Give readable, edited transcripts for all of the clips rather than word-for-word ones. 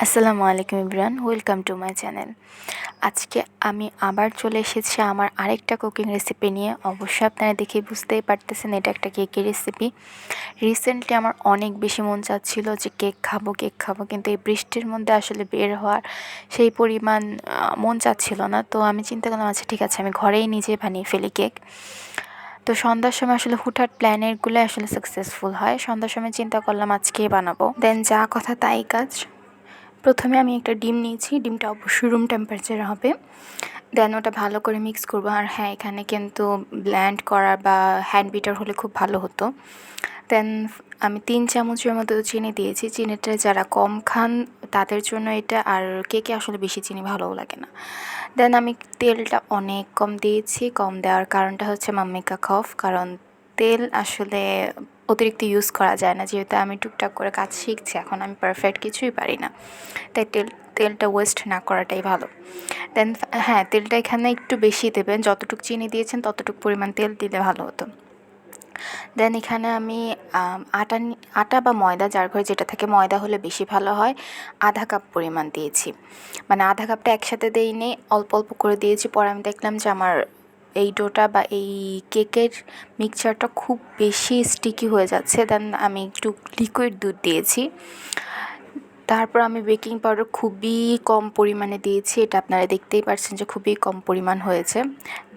আসসালামু আলাইকুম Ibran, welcome to my channel. আজকে আমি আবার চলে এসেছি আমার আরেকটা কুকিং রেসিপি নিয়ে। অবশ্যই আপনারা দেখে বুঝতেই পারতেছেন এটা একটা কেকের রেসিপি। রিসেন্টলি আমার অনেক বেশি মন চাচ্ছিল যে কেক খাবো, কিন্তু এই বৃষ্টির মধ্যে আসলে বের হওয়ার সেই পরিমাণ মন চাচ্ছিল না। তো আমি চিন্তা করলাম আচ্ছা ঠিক আছে, আমি ঘরেই নিজে বানিয়ে ফেলি কেক। তো সন্ধ্যার সময় আসলে হুটহাট প্ল্যানেরগুলো আসলে সাকসেসফুল হয়। সন্ধ্যার সময় চিন্তা করলাম আজকেই বানাবো, দেন যা কথা তাই কাজ। প্রথমে আমি একটা ডিম নিয়েছি, ডিমটা অবশ্যই রুম টেম্পারেচারে হবে। দেন ওটা ভালো করে মিক্স করবো। আর হ্যাঁ, এখানে কিন্তু ব্ল্যান্ড করা বা হ্যান্ড বিটার হলে খুব ভালো হতো। দেন আমি 3 চামচের মতো চিনি দিয়েছি। চিনিটা যারা কম খান তাদের জন্য এটা, আর কেকে আসলে বেশি চিনি ভালোও লাগে না। দেন আমি তেলটা অনেক কম দিয়েছি। কম দেওয়ার কারণটা হচ্ছে মাম্মি কা খৌফ, কারণ তেল আসলে অতিরিক্ত ইউজ করা যায় না। যেহেতু আমি টুকটাক করে কাজ শিখছি, এখন আমি পারফেক্ট কিছুই পারি না, তাই তেলটা ওয়েস্ট না করাটাই ভালো। দেন হ্যাঁ, তেলটা এখানে একটু বেশি দেবেন, যতটুকু চিনি দিয়েছেন ততটুকু পরিমাণ তেল দিলে ভালো হতো। দেন এখানে আমি আটা বা ময়দা, যার ঘরে যেটা থাকে, ময়দা হলে বেশি ভালো হয়, আধা কাপ পরিমাণ দিয়েছি। মানে আধা কাপটা একসাথে দিইনি, অল্প অল্প করে দিয়েছি। পরে আমি দেখলাম যে আমার এই ডোটা বা এই কেকের মিক্সচারটা খুব বেশি স্টিকি হয়ে যাচ্ছে। দেন আমি একটু লিকুইড দুধ দিয়েছি। তারপর আমি বেকিং পাউডার খুবই কম পরিমাণে দিয়েছি, এটা আপনারা দেখতেই পাচ্ছেন যে খুবই কম পরিমাণ হয়েছে।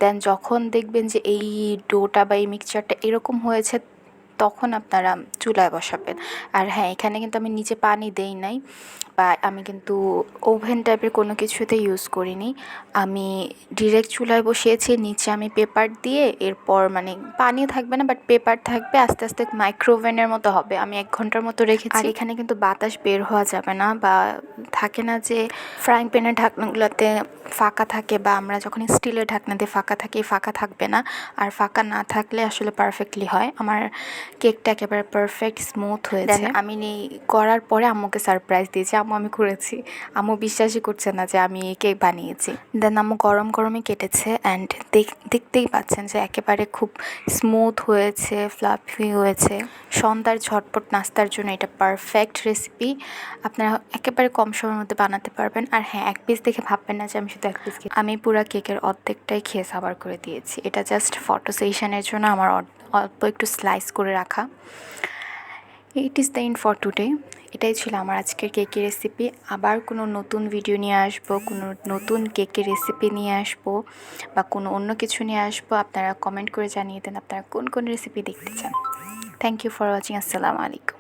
দেন যখন দেখবেন যে এই ডোটা বা এই মিক্সচারটা এরকম হয়েছে, তখন আপনারা চুলায় বসাবেন। আর হ্যাঁ, এখানে কিন্তু আমি নিচে পানি দেই নাই, বা আমি কিন্তু ওভেন টাইপের কোনো কিছুতে ইউজ করিনি। আমি ডিরেক্ট চুলায় বসিয়েছি, নিচে আমি পেপার দিয়ে, এরপর মানে পানি থাকবে না, বাট পেপার থাকবে, আস্তে আস্তে মাইক্রোওভেনের মতো হবে। আমি 1 ঘন্টার মতো রেখেছি। আর এখানে কিন্তু বাতাস বের হওয়া যাবে না, বা থাকে না যে ফ্রাইং প্যানের ঢাকনাগুলোতে ফাঁকা থাকে, বা আমরা যখন স্টিলের ঢাকনা দিয়ে ফাঁকা থাকে, ফাঁকা থাকবে না। আর ফাঁকা না থাকলে আসলে পারফেক্টলি হয়। আমার কেকটা একেবারে পারফেক্ট স্মুথ হয়েছে। দেন আমি করার পরে আম্মুকে সারপ্রাইজ দিয়েছি। আমি করেছি, আম্মু বিশ্বাসই করছে না যে আমি কেক বানিয়েছি। দেন আম্মু গরমই কেটেছে, অ্যান্ড দেখতেই পাচ্ছেন যে একেবারে খুব স্মুথ হয়েছে, ফ্লাফি হয়েছে। সন্ধ্যার ঝটপট নাস্তার জন্য এটা পারফেক্ট রেসিপি। আপনারা একেবারে কম সময়ের মধ্যে বানাতে পারবেন। আর হ্যাঁ, 1 পিস দেখে ভাববেন না যে আমি শুধু 1 পিস খেয়ে, আমি পুরো কেকের অর্ধেকটাই খেয়ে সাবার করে দিয়েছি। এটা জাস্ট ফটো সেশনের জন্য আমার অল্প একটু স্লাইস করে রাখা। It is the end for today. এটাই ছিল আমার আজকের কেকের রেসিপি। আবার কোনো নতুন ভিডিও নিয়ে আসবো, কোনো নতুন কেকের রেসিপি নিয়ে আসবো, বা কোনো অন্য কিছু নিয়ে আসবো। আপনারা কমেন্ট করে জানিয়ে দেন আপনারা কোন রেসিপি দেখতে চান। Thank you for watching. আসসালামু আলাইকুম।